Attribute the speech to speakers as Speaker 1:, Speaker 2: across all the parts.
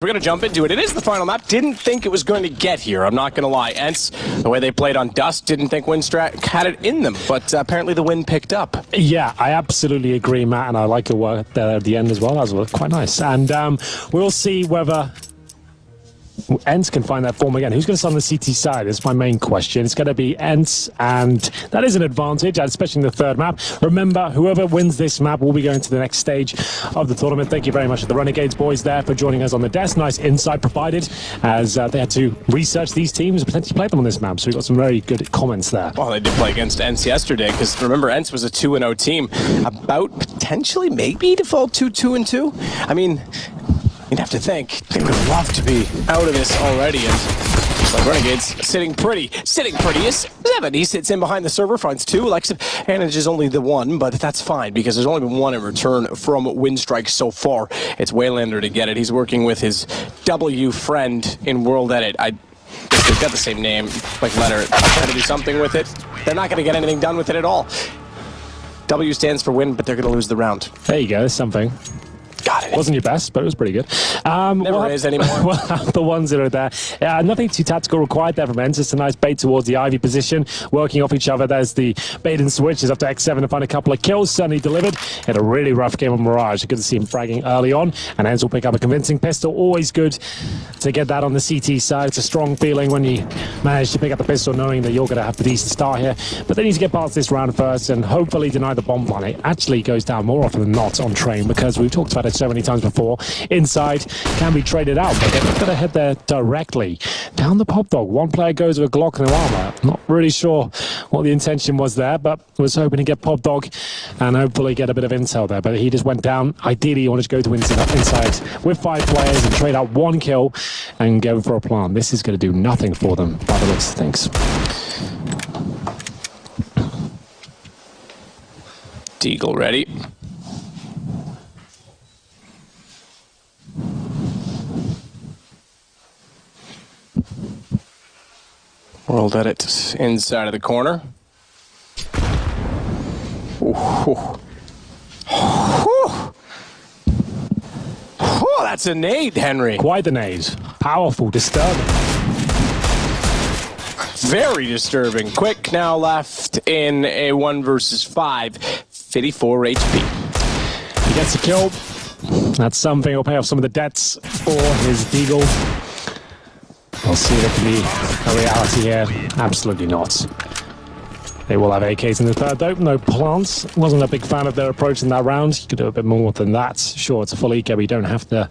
Speaker 1: We're going to jump into it. It is the final map. Didn't think it was going to get here. I'm not going to lie. ENCE, the way they played on Dust, didn't think Winstrike had it in them. But apparently the win picked up.
Speaker 2: Yeah, I absolutely agree, Matt. And I like your work there at the end as well. That was quite nice. And we'll see whether ENCE can find that form again. Who's going to start on the CT side? That's my main question. It's going to be ENCE, and that is an advantage, especially in the third map. Remember, whoever wins this map will be going to the next stage of the tournament. Thank you very much to the Renegades boys there for joining us on the desk. Nice insight provided, as they had to research these teams and potentially play them on this map. So we got some very good comments there.
Speaker 1: Well, they did play against ENCE yesterday, because remember, ENCE was a 2-0 team, about potentially maybe to fall 2-2-2. I mean, you'd have to think they would love to be out of this already, and just like Renegades, sitting pretty is Seven. He sits in behind the server, finds two. Alexa manages only the one, but that's fine because there's only been one in return from Winstrike so far. It's Waylander to get it. He's working with his W friend in World Edit. They've got the same name, like letter. Trying to do something with it. They're not going to get anything done with it at all. W stands for win, but they're going to lose the round.
Speaker 2: There you go, there's something.
Speaker 1: Got it.
Speaker 2: Wasn't your best, but it was pretty good.
Speaker 1: Never is anymore.
Speaker 2: Well, the ones that are there. Nothing too tactical required there from ENCE. Just a nice bait towards the Ivy position, working off each other. There's the bait and switch. Is up to X7 to find a couple of kills. Certainly delivered. Had a really rough game on Mirage. Good to see him fragging early on. And ENCE will pick up a convincing pistol. Always good to get that on the CT side. It's a strong feeling when you manage to pick up the pistol, knowing that you're going to have the decent start here. But they need to get past this round first and hopefully deny the bomb plan. It actually goes down more often than not on train, because we've talked about it so many times before. Inside can be traded out, but they're not going to head there directly. Down the pop dog, one player goes with a Glock and an armor. Not really sure what the intention was there, but was hoping to get pop dog and hopefully get a bit of intel there. But he just went down. Ideally, you wanted to go to inside with 5 players and trade out 1 kill and go for a plan. This is going to do nothing for them by the looks of things.
Speaker 1: Deagle ready. World Edit inside of the corner. Oh, that's a nade, Henry.
Speaker 2: Quite the nade. Powerful, disturbing.
Speaker 1: Very disturbing. Quick now left in a 1 versus 5. 54 HP.
Speaker 2: He gets a kill. That's something. He'll pay off some of the debts for his Deagle. We'll see if it can be a reality here. Absolutely not. They will have AKs in the third, though. No plants. Wasn't a big fan of their approach in that round. You could do a bit more than that. Sure, it's a full eco, but you don't have to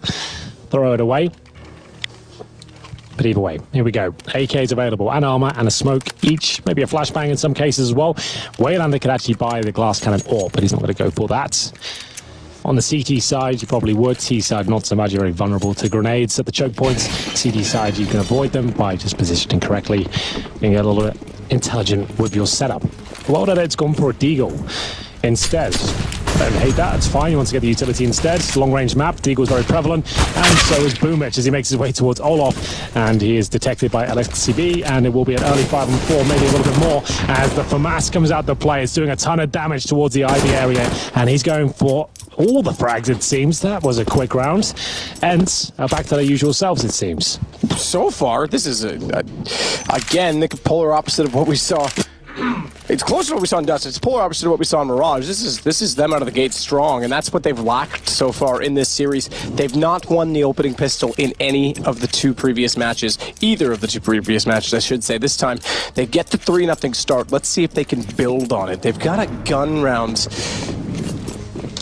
Speaker 2: throw it away. But either way, here we go. AKs available, and armor, and a smoke each. Maybe a flashbang in some cases as well. Waylander could actually buy the glass cannon AWP, but he's not going to go for that. On the CT side, you probably would. T side, not so much. You're very vulnerable to grenades at the choke points. CT side, you can avoid them by just positioning correctly, being a little bit intelligent with your setup. World Edit's gone for a Deagle instead. I don't hate that. It's fine. He wants to get the utility instead. Long-range map. Deagle's very prevalent, and so is Boomich as he makes his way towards Olaf, and he is detected by LXCB, and it will be an early 5-on-4, maybe a little bit more, as the FAMAS comes out to play. It's doing a ton of damage towards the Ivy area, and he's going for all the frags, it seems. That was a quick round. And back to their usual selves, it seems.
Speaker 1: So far, this is, again, the polar opposite of what we saw. It's closer to what we saw in Dust. It's polar opposite of what we saw in Mirage. This is them out of the gate strong, and that's what they've lacked so far in this series. They've not won the opening pistol in any of the 2 previous matches. Either of the 2 previous matches, I should say. This time, they get the 3-0 start. Let's see if they can build on it. They've got a gun round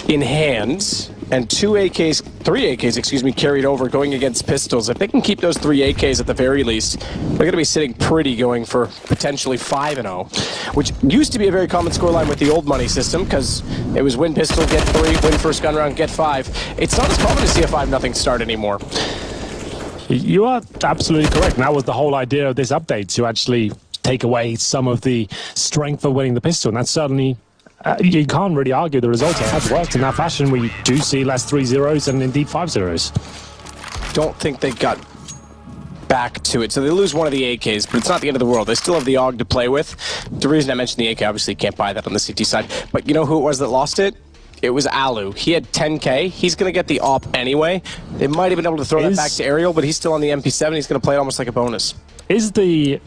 Speaker 1: in hand, and 3 AKs, excuse me, carried over going against pistols. If they can keep those 3 AKs at the very least, they're going to be sitting pretty, going for potentially 5-0, which used to be a very common scoreline with the old money system, because it was win pistol, get 3, win first gun round, get 5. It's not as common to see a 5-0 start anymore.
Speaker 2: You are absolutely correct. And that was the whole idea of this update, to actually take away some of the strength of winning the pistol, and that's certainly you can't really argue the result. It has worked in that fashion. We do see less 3-0s and indeed 5-0s.
Speaker 1: Don't think they got back to it. So they lose one of the AKs, but it's not the end of the world. They still have the AUG to play with. The reason I mentioned the AK, obviously you can't buy that on the CT side. But you know who it was that lost it? it was Alu. He had 10K. He's going to get the op anyway. They might have been able to throw that back to Ariel, but he's still on the MP7. He's going to play it almost like a bonus.
Speaker 2: Is the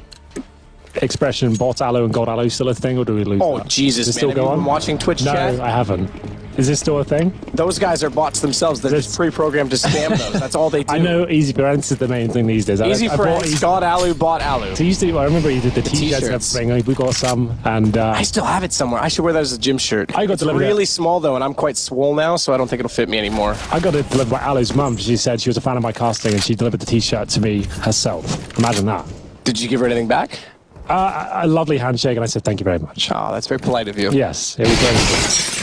Speaker 2: expression bot Alu and God Alu still a thing, or do we lose
Speaker 1: Oh,
Speaker 2: that?
Speaker 1: Jesus, man.
Speaker 2: Still
Speaker 1: Have you been watching Twitch chat?
Speaker 2: No, I haven't. Is this still a thing?
Speaker 1: Those guys are bots themselves. They're just pre-programmed to spam those. That's all they do.
Speaker 2: I know Easy for ENCE is the main thing these days.
Speaker 1: Easy for ENCE, God Alu, bot Alu.
Speaker 2: So I remember you did the t-shirts and everything. We got some, and
Speaker 1: I still have it somewhere. I should wear that as a gym shirt.
Speaker 2: I got
Speaker 1: it's
Speaker 2: delivered
Speaker 1: really small though, and I'm quite swole now, so I don't think it'll fit me anymore.
Speaker 2: I got it delivered by Alu's mum. She said she was a fan of my casting, and she delivered the t-shirt to me herself. Imagine that.
Speaker 1: Did you give her anything back?
Speaker 2: A lovely handshake, and I said thank you very much.
Speaker 1: Oh, that's very polite of you.
Speaker 2: Yes, it was very good.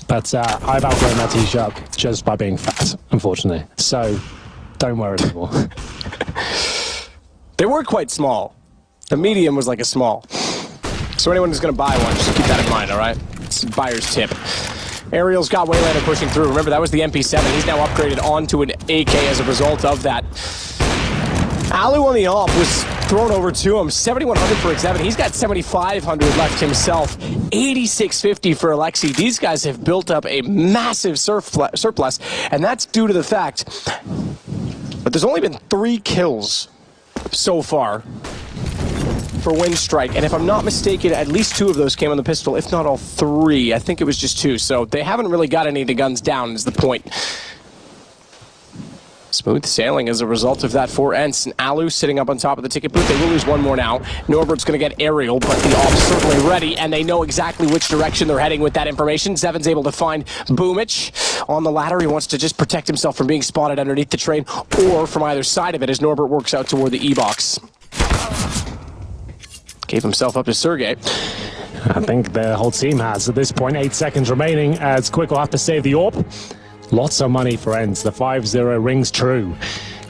Speaker 2: But I've outgrown that t-shirt just by being fat, unfortunately. So don't wear it anymore.
Speaker 1: They were quite small. The medium was like a small. So anyone who's going to buy one, just keep that in mind, all right? It's a buyer's tip. Ariel's got Waylander pushing through. Remember, that was the MP7. He's now upgraded onto an AK as a result of that. Alu on the op was thrown over to him. 7,100 for X7. He's got 7,500 left himself. 8,650 for Alexi. These guys have built up a massive surplus, and that's due to the fact that there's only been 3 kills so far for Winstrike, and if I'm not mistaken, at least 2 of those came on the pistol, if not all 3. I think it was just 2, so they haven't really got any of the guns down, is the point. Smooth sailing as a result of that for ENCE, and Alu sitting up on top of the ticket booth. They will lose one more now. Norbert's going to get Ariel, but the op's certainly ready, and they know exactly which direction they're heading with that information. Zevin's able to find Boomich on the ladder. He wants to just protect himself from being spotted underneath the train, or from either side of it as Norbert works out toward the E-box. Gave himself up to Sergey.
Speaker 2: I think the whole team has at this point. 8 seconds remaining as Quick will have to save the AWP. Lots of money for ENCE. The 5-0 rings true.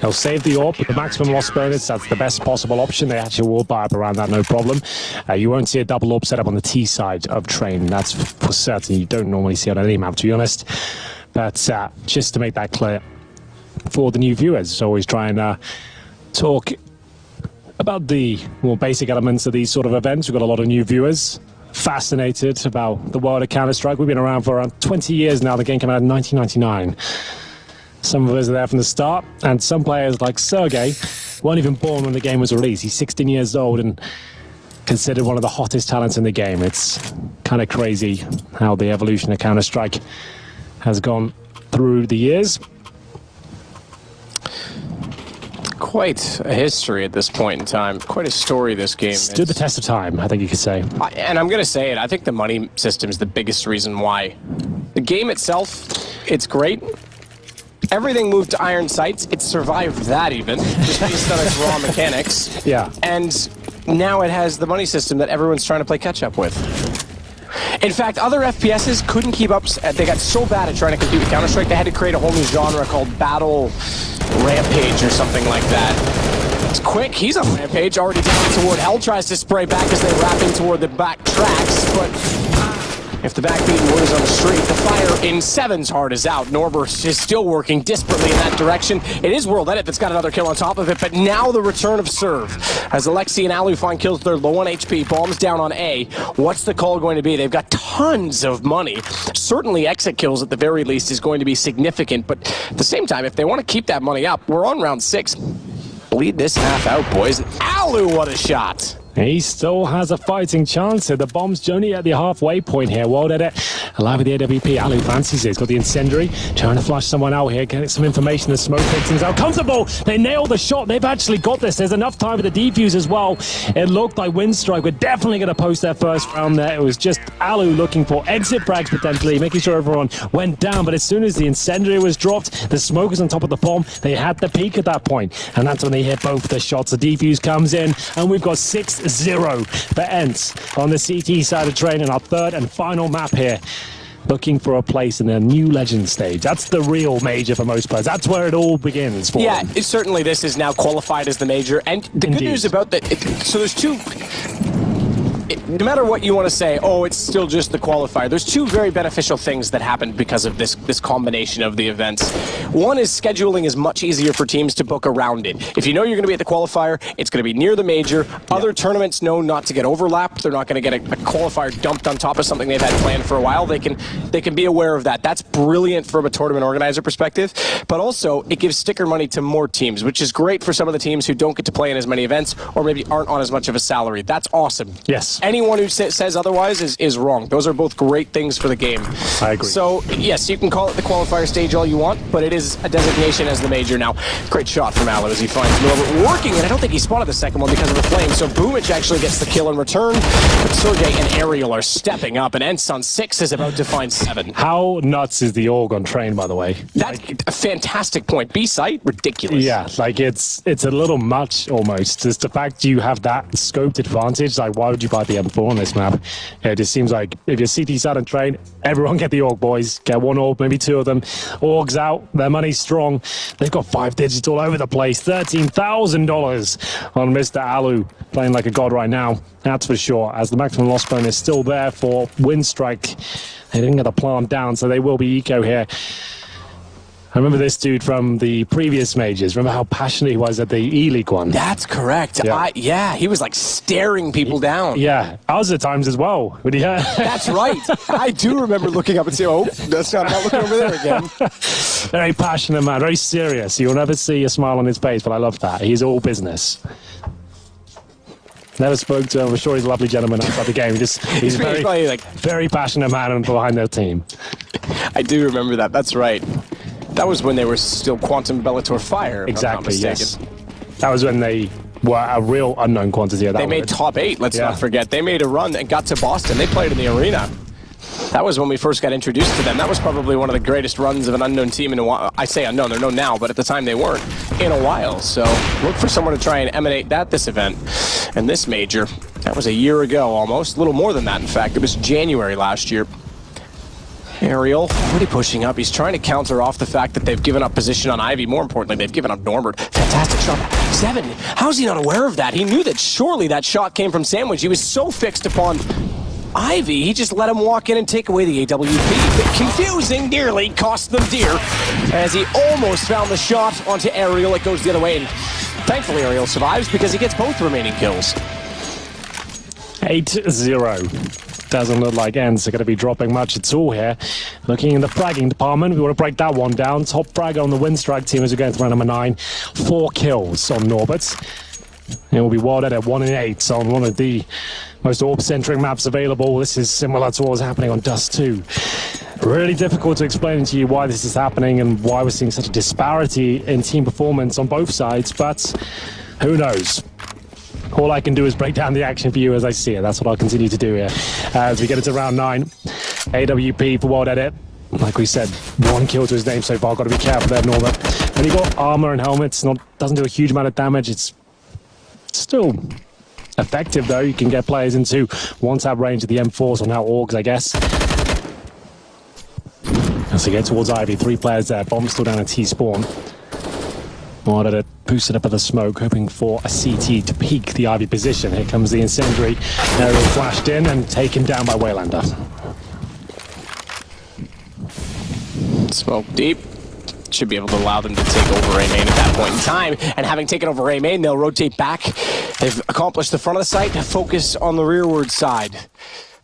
Speaker 2: He'll save the AWP with the maximum loss bonus. That's the best possible option. They actually will buy up around that, no problem. You won't see a double AWP set up on the T side of train. That's for certain. You don't normally see it on any map, to be honest. But just to make that clear for the new viewers, always try and talk about the more basic elements of these sort of events. We've got a lot of new viewers fascinated about the world of Counter-Strike. We've been around for around 20 years now. The game came out in 1999. Some of us are there from the start, and some players like Sergey weren't even born when the game was released. He's 16 years old and considered one of the hottest talents in the game. It's kind of crazy how the evolution of Counter-Strike has gone through the years.
Speaker 1: Quite a history at this point in time. Quite a story, this game.
Speaker 2: Stood the test of time, I think you could say.
Speaker 1: And I'm going to say it, I think the money system is the biggest reason why. The game itself, it's great. Everything moved to iron sights. It survived that even, just based on its raw mechanics.
Speaker 2: Yeah.
Speaker 1: And now it has the money system that everyone's trying to play catch-up with. In fact, other FPSs couldn't keep up. They got so bad at trying to compete with Counter-Strike, they had to create a whole new genre called Battle Rampage or something like that. It's Quick, he's on Rampage, already down toward Hell, tries to spray back as they wrap in toward the back tracks, but if the backbeaten word is on the street, the fire in Seven's heart is out. Norbert is still working desperately in that direction. It is World Edit that's got another kill on top of it, but now the return of Serve. As Alexi and Alu find kills, they're low on HP, bombs down on A. What's the call going to be? They've got tons of money. Certainly exit kills at the very least is going to be significant, but at the same time, if they want to keep that money up, we're on round 6. Bleed this half out, boys. And Alu, what a shot!
Speaker 2: He still has a fighting chance here. The bomb's journey at the halfway point here. World Edit alive with the AWP. Alu fancies it. He's got the incendiary. Trying to flush someone out here. Get some information. The smoke victims out. Comfortable. They nailed the shot. They've actually got this. There's enough time for the defuse as well. It looked like Winstrike were definitely going to post their first round there. It was just Alu looking for exit frags potentially, making sure everyone went down. But as soon as the incendiary was dropped, the smoke was on top of the bomb. They had the peak at that point. And that's when they hit both the shots. The defuse comes in. And we've got 6-0 for ENCE on the CT side of train in our third and final map here. Looking for a place in the new legend stage. That's the real major for most players. That's where it all begins for them.
Speaker 1: Yeah, certainly this is now qualified as the major. And the good news about that, so there's two no matter what you want to say, oh, it's still just the qualifier. There's two very beneficial things that happened because of this combination of the events. One is scheduling is much easier for teams to book around it. If you know you're going to be at the qualifier, it's going to be near the major. Other tournaments know not to get overlapped. They're not going to get a qualifier dumped on top of something they've had planned for a while. They can be aware of that. That's brilliant from a tournament organizer perspective, but also it gives sticker money to more teams, which is great for some of the teams who don't get to play in as many events or maybe aren't on as much of a salary. That's awesome.
Speaker 2: Yes.
Speaker 1: Anyone who says otherwise is wrong. Those are both great things for the game.
Speaker 2: I agree.
Speaker 1: So, yes, you can call it the qualifier stage all you want, but it is a designation as the major now. Great shot from Alu as he finds Norbert working, and I don't think he spotted the second one because of the flame. So Boomich actually gets the kill in return, but Sergey and Ariel are stepping up, and ENCE on 6 is about to find 7.
Speaker 2: How nuts is the org on train, by the way?
Speaker 1: That's a fantastic point. B-site, ridiculous.
Speaker 2: Yeah, like it's a little much almost. Just the fact you have that scoped advantage, like why would you buy the M4 on this map? It just seems like if you're CT side and train, everyone get the org, boys. Get one org, maybe 2 of them. Org's out, their money's strong. They've got 5 digits all over the place. $13,000 on Mr. Alu, playing like a god right now. That's for sure, as the maximum loss bonus is still there for Winstrike. They didn't get the plant down, so they will be eco here. I remember this dude from the previous majors. Remember how passionate he was at the E-League one?
Speaker 1: That's correct.
Speaker 2: Yeah.
Speaker 1: He was like staring people down.
Speaker 2: Yeah, us at times as well. Would he?
Speaker 1: That's right. I do remember looking up and saying, oh, that's not looking over there again.
Speaker 2: Very passionate man, very serious. You'll never see a smile on his face, but I love that. He's all business. Never spoke to him. I'm sure he's a lovely gentleman outside the game. He's very, very passionate man behind their team.
Speaker 1: I do remember that. That's right. That was when they were still Quantum Bellator Fire, if I'm not mistaken.
Speaker 2: Yes. That was when they were a real unknown quantity.
Speaker 1: They made top 8, let's not forget. They made a run and got to Boston. They played in the arena. That was when we first got introduced to them. That was probably one of the greatest runs of an unknown team in a while. I say unknown, they're known now, but at the time they weren't in a while. So look for someone to try and emanate this event. And this major, that was a year ago almost, a little more than that in fact. It was January last year. Ariel, already pushing up. He's trying to counter off the fact that they've given up position on Ivy. More importantly, they've given up Norbert. Fantastic shot. 7. How's he not aware of that? He knew that surely that shot came from Sandwich. He was so fixed upon Ivy, he just let him walk in and take away the AWP. Confusing, nearly cost them dear, as he almost found the shot onto Ariel. It goes the other way, and thankfully Ariel survives because he gets both remaining kills.
Speaker 2: 8-0. Doesn't look like ENCE are going to be dropping much at all here. Looking in the fragging department, we want to break that one down. Top fragger on the Winstrike team as we go into round number 9. 4 kills on Norbert. It will be wilded at 1 in 8 on one of the most orb-centric maps available. This is similar to what was happening on Dust 2. Really difficult to explain to you why this is happening and why we're seeing such a disparity in team performance on both sides, but who knows? All I can do is break down the action for you as I see it. That's what I'll continue to do here. As we get into round 9, AWP for World Edit. Like we said, 1 kill to his name so far. Got to be careful there, Norbert. When you got armor and helmets, doesn't do a huge amount of damage. It's still effective though. You can get players into 1-tap range of the M4s or now Orgs, I guess. As we get towards Ivy, 3 players there. Bomb still down at T-spawn. World Edit boosted up at the smoke, hoping for a CT to peak the Ivy position. Here comes the incendiary. Ariel flashed in and taken down by Waylander.
Speaker 1: Smoke deep. Should be able to allow them to take over A main at that point in time. And having taken over A main, they'll rotate back. They've accomplished the front of the site to focus on the rearward side.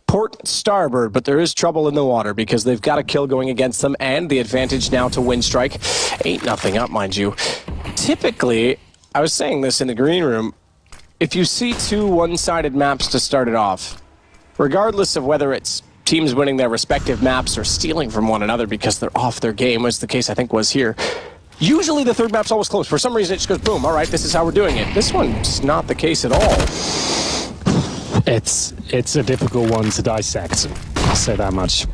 Speaker 1: Port starboard, but there is trouble in the water because they've got a kill going against them and the advantage now to Winstrike. 8-0 up, mind you. Typically, I was saying this in the green room, if you see 2 one-sided maps to start it off, regardless of whether it's teams winning their respective maps or stealing from one another because they're off their game, as the case I think was here, usually the third map's always close. For some reason it just goes boom, all right, this is how we're doing it. This one's not the case at all.
Speaker 2: It's a difficult one to dissect. I'll say that much.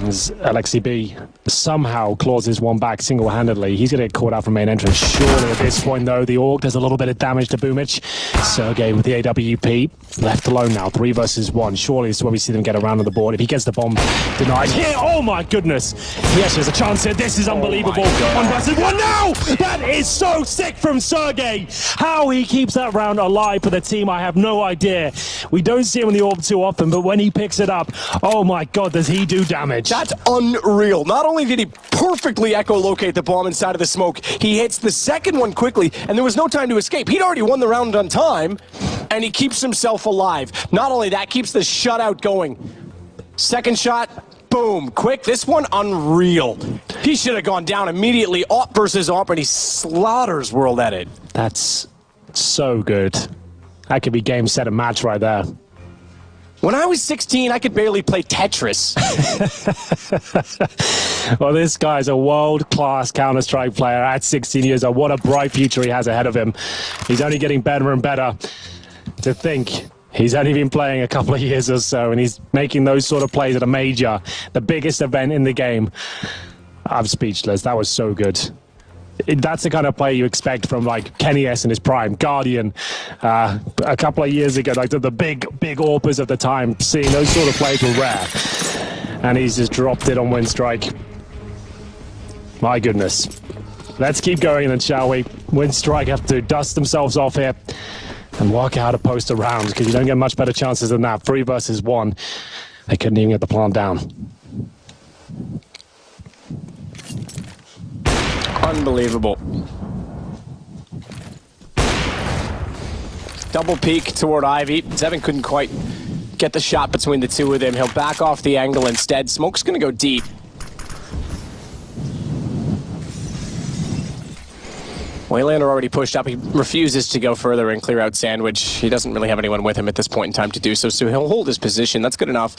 Speaker 2: As LXCB somehow claws this one back single-handedly. He's going to get caught out from main entrance. Surely at this point, though, the Orc does a little bit of damage to Boomich. Sergey with the AWP. Left alone now, 3 versus 1. Surely this is where we see them get around on the board. If he gets the bomb denied here, oh my goodness. He actually has a chance here. This is unbelievable. 1 versus 1 now! That is so sick from Sergey. How he keeps that round alive for the team, I have no idea. We don't see him in the Orb too often, but when he picks it up, oh my god, does he do damage.
Speaker 1: That's unreal. Not only did he perfectly echolocate the bomb inside of the smoke, he hits the second one quickly, and there was no time to escape. He'd already won the round on time, and he keeps himself alive. Not only that, keeps the shutout going. Second shot, boom, quick. This one, unreal. He should have gone down immediately. Op versus Op, and he slaughters World Edit.
Speaker 2: That's so good. That could be game, set, and match right there.
Speaker 1: When I was 16, I could barely play Tetris.
Speaker 2: Well, this guy's a world-class Counter-Strike player at 16 years old. What a bright future he has ahead of him. He's only getting better and better. To think he's only been playing a couple of years or so, and he's making those sort of plays at a major, the biggest event in the game. I'm speechless. That was so good. That's the kind of play you expect from like Kenny S in his prime, Guardian, a couple of years ago, like the big AWPers of the time. Seeing those sort of plays were rare, and he's just dropped it on Winstrike. My goodness. Let's keep going then, shall we? Winstrike have to dust themselves off here and work out a post around, because you don't get much better chances than that. 3 versus 1. They couldn't even get the plant down.
Speaker 1: Unbelievable. Double peek toward Ivy. Zevin couldn't quite get the shot between the two of them. He'll back off the angle instead. Smoke's going to go deep. Waylander already pushed up. He refuses to go further and clear out Sandwich. He doesn't really have anyone with him at this point in time to do so, so he'll hold his position. That's good enough.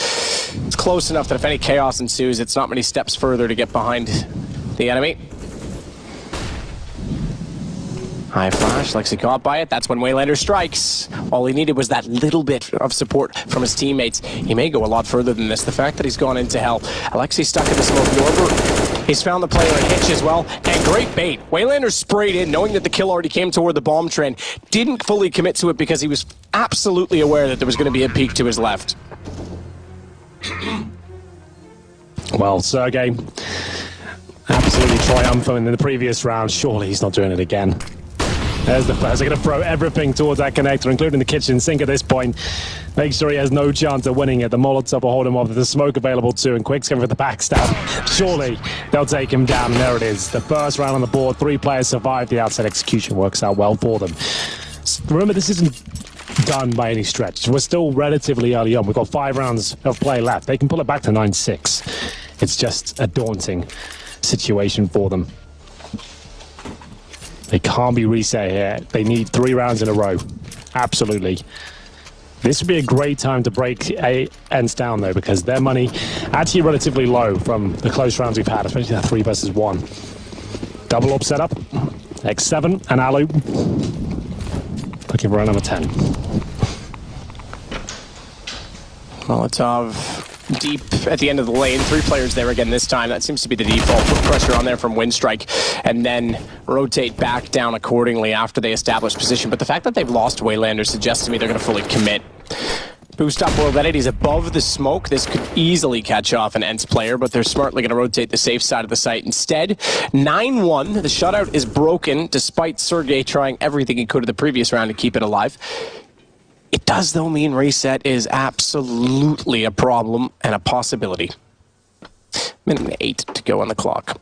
Speaker 1: It's close enough that if any chaos ensues, it's not many steps further to get behind the enemy. High flash, Lexi caught by it. That's when Waylander strikes. All he needed was that little bit of support from his teammates. He may go a lot further than this. The fact that he's gone into hell. Alexi stuck in the smoke. Yorber, he's found the player at Hitch as well. And great bait. Waylander sprayed in, knowing that the kill already came toward the bomb trend. Didn't fully commit to it because he was absolutely aware that there was going to be a peek to his left.
Speaker 2: Well, Sergey, absolutely triumphant in the previous round. Surely he's not doing it again. There's the first. They're going to throw everything towards that connector, including the kitchen sink at this point. Make sure he has no chance of winning it. The Molotov will hold him off. There's the smoke available too, and Quick's going for the backstab. Surely they'll take him down, and there it is. The first round on the board. 3 players survive. The outside execution works out well for them. Remember, this isn't done by any stretch. We're still relatively early on. We've got 5 rounds of play left. They can pull it back to 9-6. It's just a daunting situation for them. They can't be reset here. They need 3 rounds in a row. Absolutely. This would be a great time to break ENCE down, though, because their money actually relatively low from the close rounds we've had, especially that 3 versus 1. Double up setup. X7 and Alu. Looking for round number 10.
Speaker 1: Molotov deep at the end of the lane. 3 players there again this time. That seems to be the default. Put pressure on there from Winstrike and then rotate back down accordingly after they establish position. But the fact that they've lost Waylander suggests to me they're going to fully commit. Boost up World Edit. He's above the smoke. This could easily catch off an ENCE player, but they're smartly going to rotate the safe side of the site instead. 9-1. The shutout is broken despite Sergey trying everything he could in the previous round to keep it alive. It does, though, mean reset is absolutely a problem and a possibility. 1:08 to go on the clock.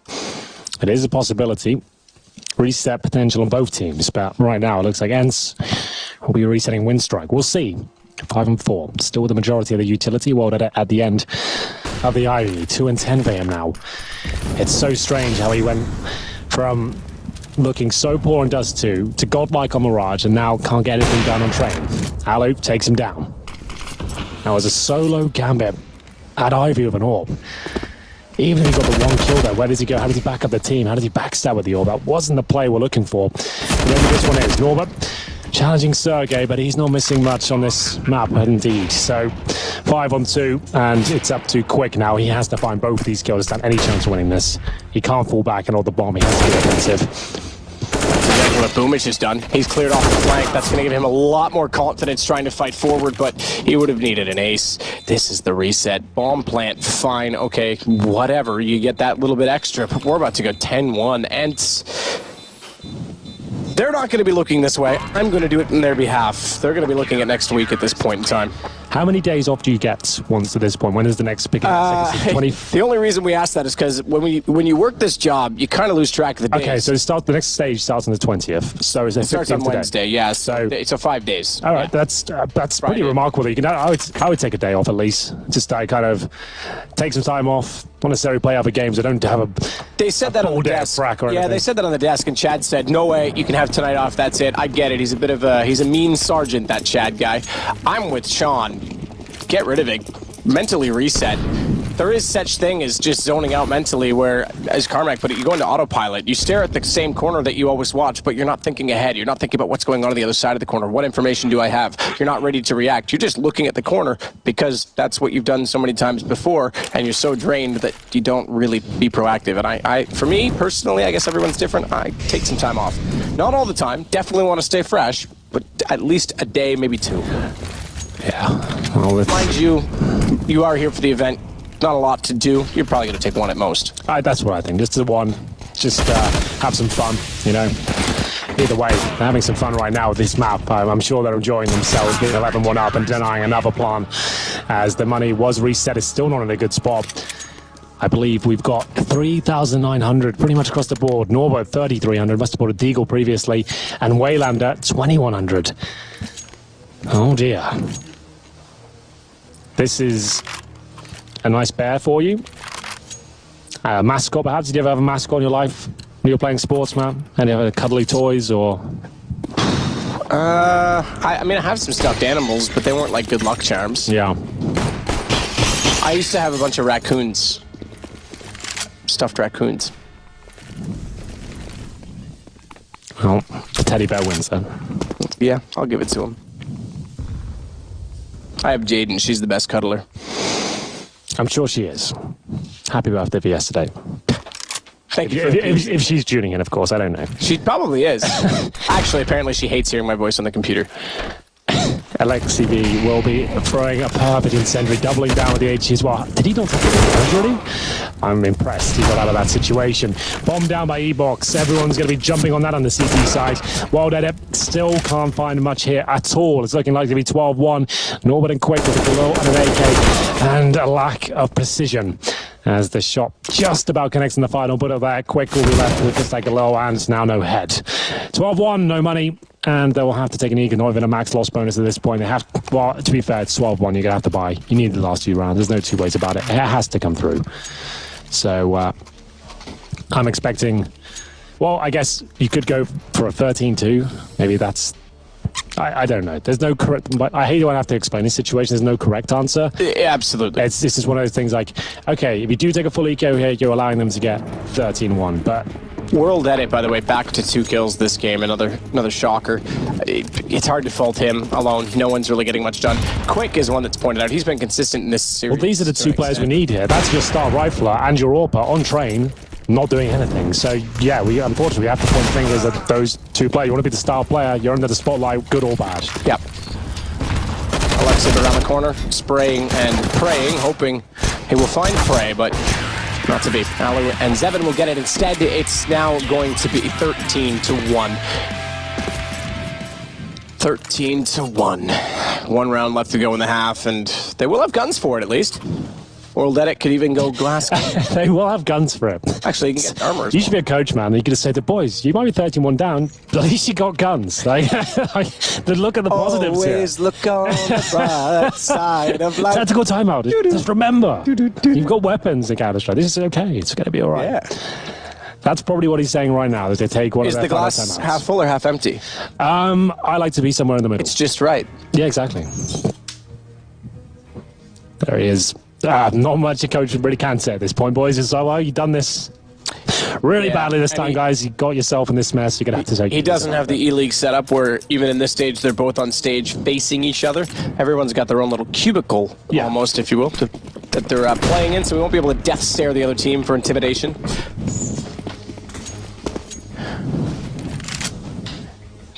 Speaker 2: It is a possibility. Reset potential on both teams, but right now it looks like ENCE will be resetting Winstrike. We'll see. 5-4. Still the majority of the utility world at the end of the Ivy. 2-10 for him now. It's so strange how he went from looking so poor in Dust 2 to godlike on Mirage, and now can't get anything done on Train. Alu takes him down. Now as a solo Gambit at Ivy with an AWP. Even if he got the 1 kill there, where does he go? How does he back up the team? How does he backstab with the AWP? That wasn't the play we're looking for. Maybe this one is. Norbert challenging Sergey, but he's not missing much on this map, indeed. So 5-on-2, and it's up to Quick now. He has to find both these kills to stand any chance of winning this. He can't fall back and hold the bomb. He has to be offensive.
Speaker 1: Exactly what Boomich has done. He's cleared off the flank. That's going to give him a lot more confidence trying to fight forward, but he would have needed an ace. This is the reset. Bomb plant, fine, okay, whatever. You get that little bit extra, but we're about to go 10-1, and they're not going to be looking this way. I'm going to do it in their behalf. They're going to be looking at next week at this point in time.
Speaker 2: How many days off do you get once at this point? When is the next big 20?
Speaker 1: The only reason we ask that is because when you work this job, you kind of lose track of the days.
Speaker 2: Okay, so the next stage starts on the 20th. So is it
Speaker 1: starts on
Speaker 2: today?
Speaker 1: Wednesday? Yeah, so 5 days.
Speaker 2: All right, that's pretty remarkable. You can, I would take a day off at least. Just kind of take some time off. Not necessarily play other games. I don't have a.
Speaker 1: They said that on the desk. Yeah, they said that on the desk, and Chad said, "No way, you can have tonight off. That's it." I get it. He's a mean sergeant, that Chad guy. I'm with Sean. Get rid of it. Mentally reset. There is such thing as just zoning out mentally where, as Carmack put it, you go into autopilot. You stare at the same corner that you always watch, but you're not thinking ahead. You're not thinking about what's going on the other side of the corner. What information do I have? You're not ready to react. You're just looking at the corner because that's what you've done so many times before, and you're so drained that you don't really be proactive. And for me, personally, I guess everyone's different. I take some time off. Not all the time. Definitely want to stay fresh, but at least a day, maybe 2.
Speaker 2: Yeah. Well,
Speaker 1: mind you are here for the event. Not a lot to do. You're probably going to take 1 at most.
Speaker 2: That's what I think. Just the 1. Just have some fun, you know. Either way, they're having some fun right now with this map. I'm sure they're enjoying themselves, being 11-1 up and denying another plan. As the money was reset, it's still not in a good spot. I believe we've got 3,900 pretty much across the board. Norbert 3,300, must have bought a Deagle previously, and Waylander 2,100. Oh dear. This is a nice bear for you. Mascot, perhaps? Did you ever have a mascot in your life when you were playing sports, man? Any other cuddly toys or?
Speaker 1: I mean, I have some stuffed animals, but they weren't like good luck charms.
Speaker 2: Yeah.
Speaker 1: I used to have a bunch of raccoons. Stuffed raccoons.
Speaker 2: Well, the teddy bear wins then.
Speaker 1: Yeah, I'll give it to him. I have Jaden. She's the best cuddler.
Speaker 2: I'm sure she is. Happy birthday for yesterday.
Speaker 1: Thank you.
Speaker 2: If she's tuning in, of course, I don't know.
Speaker 1: She probably is. Actually, apparently she hates hearing my voice on the computer.
Speaker 2: Alexi V will be throwing a perfect incendiary, doubling down with the HE as well. Did he not take it already? I'm impressed he got out of that situation. Bomb down by E-Box. Everyone's going to be jumping on that on the CT side. Wild Edit still can't find much here at all. It's looking like to be 12-1. Norbert and Quick with a glow and an AK, and a lack of precision. As the shot just about connects in the final bit of that, Quick will be left with just like a low and now no head. 12-1, no money, and they will have to take an eager, not even a max loss bonus at this point. They have, well, to be fair, it's 12-1, you're going to have to buy. You need the last 2 rounds, there's no 2 ways about it. It has to come through. So, I'm expecting, well, I guess you could go for a 13-2. Maybe that's, I don't know. There's no correct, but I hate when I have to explain this situation. There's no correct answer.
Speaker 1: Yeah, absolutely.
Speaker 2: This is one of those things like, okay, if you do take a full eco here, you're allowing them to get 13-1, but...
Speaker 1: World Edit, by the way, back to 2 kills this game. Another shocker. It's hard to fault him alone. No one's really getting much done. Quick is one that's pointed out. He's been consistent in this series.
Speaker 2: Well, these are the 2 players we need here. That's your star rifler and your AWPer on train, not doing anything. So, yeah, we unfortunately have to point fingers at those 2 players. You want to be the star player, you're under the spotlight, good or bad.
Speaker 1: Yep. Alexa around the corner, spraying and praying, hoping he will find prey, but not to be. Alu and Zevin will get it instead. It's now going to be 13-1. 13-1. 1 round left to go in the half, and they will have guns for it at least. World Edit could even go glass.
Speaker 2: They will have guns for it.
Speaker 1: Actually, you can get armor.
Speaker 2: You should be a coach, man. You could just say to the boys, you might be 13-1 down, but at least you got guns. Like, look at the positives
Speaker 1: Always
Speaker 2: here.
Speaker 1: Look on the bright side of life.
Speaker 2: Tactical timeout. Just remember, you've got weapons in Counter-Strike. This is okay. It's going to be all right.
Speaker 1: Yeah.
Speaker 2: That's probably what he's saying right now, is they take one of their
Speaker 1: Is the glass half full or half empty?
Speaker 2: I like to be somewhere in the middle.
Speaker 1: It's just right.
Speaker 2: Yeah, exactly. There he is. Not much a coach really can say at this point, boys. It's like, well, you've done this. Really
Speaker 1: Yeah,
Speaker 2: badly this
Speaker 1: and
Speaker 2: time, guys. You got yourself in this mess. You're going to have to take
Speaker 1: He doesn't have the E-League setup where even in this stage they're both on stage facing each other. Everyone's got their own little cubicle, almost, if you will, that they're playing in, so we won't be able to death stare the other team for intimidation.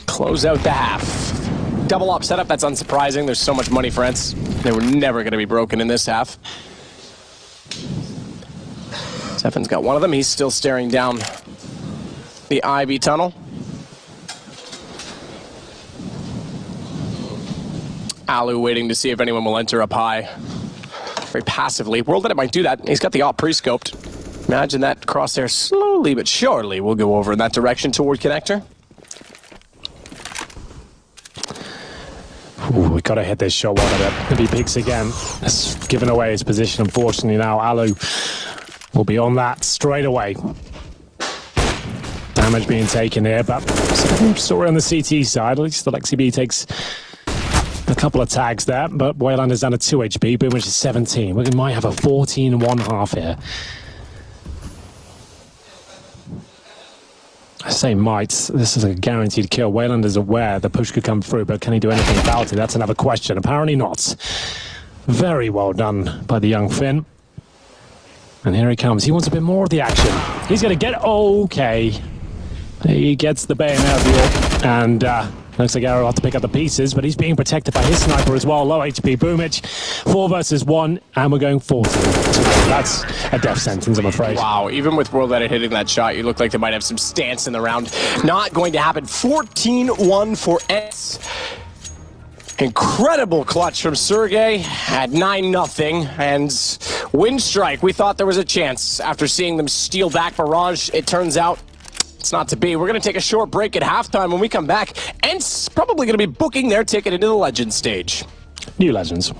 Speaker 1: Close out the half. Double op setup, that's unsurprising. There's so much money for ENCE. They were never going to be broken in this half. Stefan's got one of them. He's still staring down the IB tunnel. Alu waiting to see if anyone will enter up high. Very passively. World that it might do that. He's got the op pre-scoped. Imagine that crosshair slowly but surely will go over in that direction toward connector.
Speaker 2: Ooh, we got to hit this shot one of it. If he picks again, it's given away his position, unfortunately. Now Alu will be on that straight away. Damage being taken here, but story on the CT side. At least Alexi B takes a couple of tags there, but Wayland is down to 2 HP, Boomage is 17. We might have a 14-1 here. I say might. This is a guaranteed kill. Wayland is aware the push could come through, but can he do anything about it? That's another question. Apparently not. Very well done by the young Finn. And here he comes. He wants a bit more of the action. He's going to get... Okay. He gets the bayonet deal. And looks like Arrow will have to pick up the pieces, but he's being protected by his sniper as well. Low HP Boomage. 4 versus 1, and we're going 40. That's a death sentence, I'm afraid.
Speaker 1: Wow, even with World Edit hitting that shot, you look like they might have some stance in the round. Not going to happen. 14-1 for ENCE. Incredible clutch from Sergey at 9-0, and Winstrike, we thought there was a chance after seeing them steal back Barrage. It turns out it's not to be. We're going to take a short break at halftime. When we come back, ENCE probably going to be booking their ticket into the Legends stage.
Speaker 2: New Legends.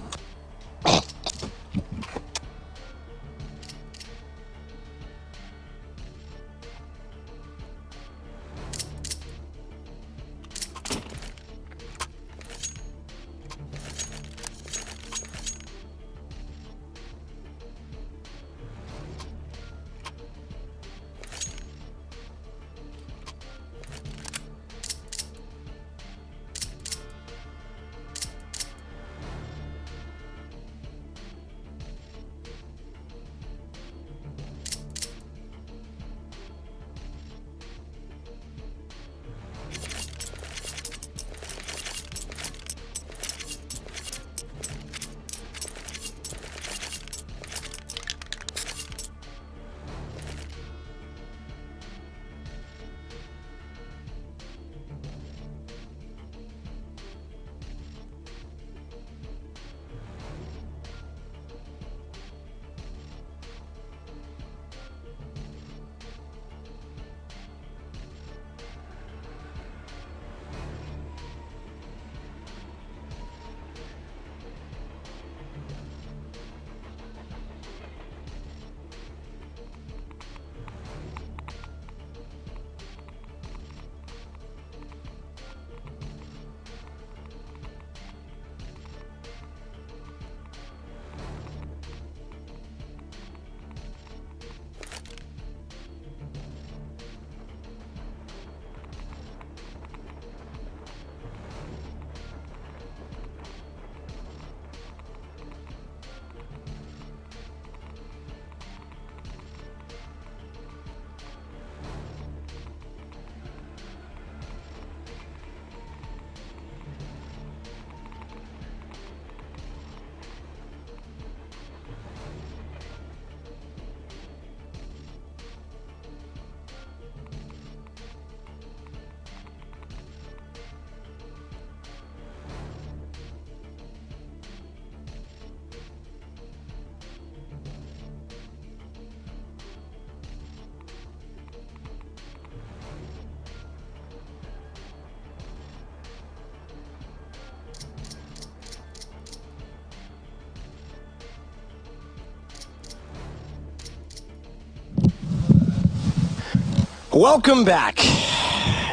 Speaker 1: Welcome back.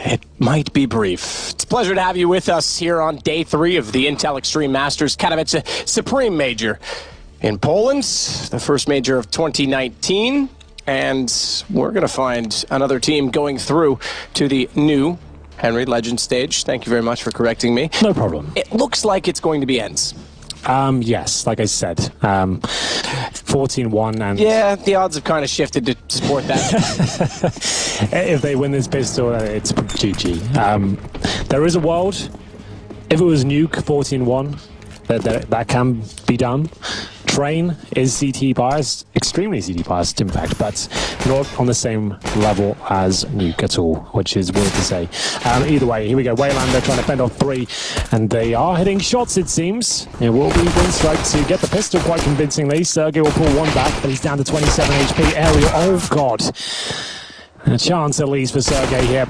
Speaker 1: It might be brief. It's a pleasure to have you with us here on day 3 of the Intel Extreme Masters Katowice Supreme Major in Poland, the first major of 2019. And we're going to find another team going through to the new Henry Legend stage. Thank you very much for correcting me.
Speaker 2: No problem.
Speaker 1: It looks like it's going to be ENCE.
Speaker 2: Yes, like I said, 14-1 and...
Speaker 1: Yeah, the odds have kind of shifted to support that.
Speaker 2: If they win this pistol, it's GG. There is a world, if it was Nuke 14-1, that can be done. Train is CT biased, extremely CT biased in fact, but not on the same level as Nuke at all, which is weird to say. Either way, here we go. Waylander trying to fend off 3, and they are hitting shots, it seems. It will be Winstrike to get the pistol quite convincingly. Sergey will pull one back, but he's down to 27 HP. Aerial, oh god. A chance at least for Sergey here,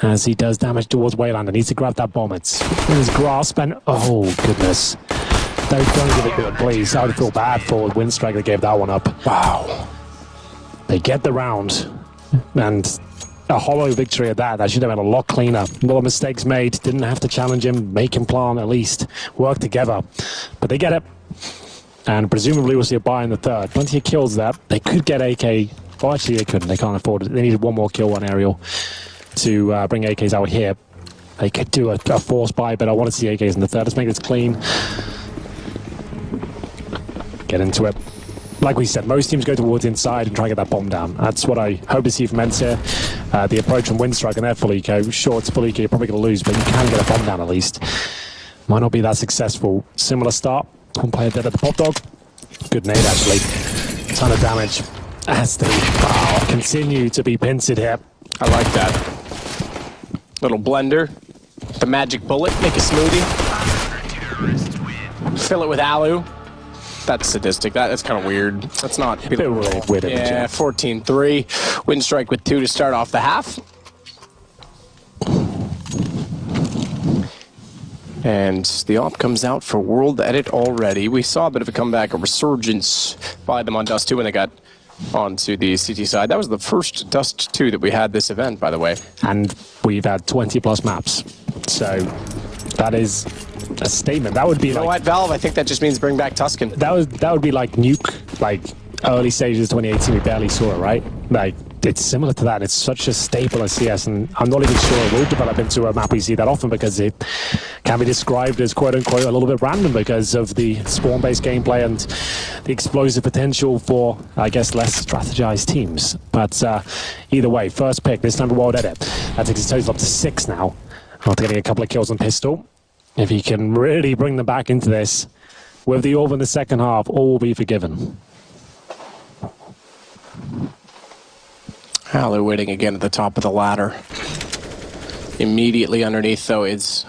Speaker 2: as he does damage towards Waylander. Needs to grab that bomb. It's in his grasp, and oh goodness. Don't give it to him, please. I would feel bad for Winstrike that gave that one up. Wow. They get the round. And a hollow victory at that. That should have been a lot cleaner. A lot of mistakes made. Didn't have to challenge him. Make him plan at least. Work together. But they get it. And presumably we'll see a buy in the third. Plenty of kills there. They could get AK. Well, actually they couldn't. They can't afford it. They needed one more kill, one aerial, to bring AKs out here. They could do a force buy, but I want to see AKs in the third. Let's make this clean. Get into it. Like we said, most teams go towards inside and try to get that bomb down. That's what I hope to see from ENCE here. The approach from Winstrike and their full eco. Sure, it's full eco, you're probably going to lose, but you can get a bomb down at least. Might not be that successful. Similar start. One player dead at the pop dog. Good nade, actually. Ton of damage as they continue to be pincered here.
Speaker 1: I like that. Little blender. The magic bullet. Make a smoothie. Fill it with alu. That's sadistic. That's kind of weird. That's not...
Speaker 2: A bit weird.
Speaker 1: Yeah, 14-3. Winstrike with 2 to start off the half. And the op comes out for World Edit already. We saw a bit of a comeback, a resurgence by them on Dust 2 when they got onto the CT side. That was the first Dust 2 that we had this event, by the way.
Speaker 2: And we've had 20 plus maps. So that is a statement. That would be
Speaker 1: like... You know what, Valve? I think that just means bring back Tuscan.
Speaker 2: That would be like Nuke, like early stages 2018, we barely saw it, right? Like, it's similar to that. It's such a staple of CS, and I'm not even sure it will develop into a map we see that often, because it can be described as quote-unquote a little bit random because of the spawn-based gameplay and the explosive potential for, I guess, less strategized teams. But either way, first pick, this time for World Edit. That takes his total up to 6 now, after getting a couple of kills on pistol. If he can really bring them back into this, with the orb in the second half, all will be forgiven.
Speaker 1: Haller waiting again at the top of the ladder. Immediately underneath, though, is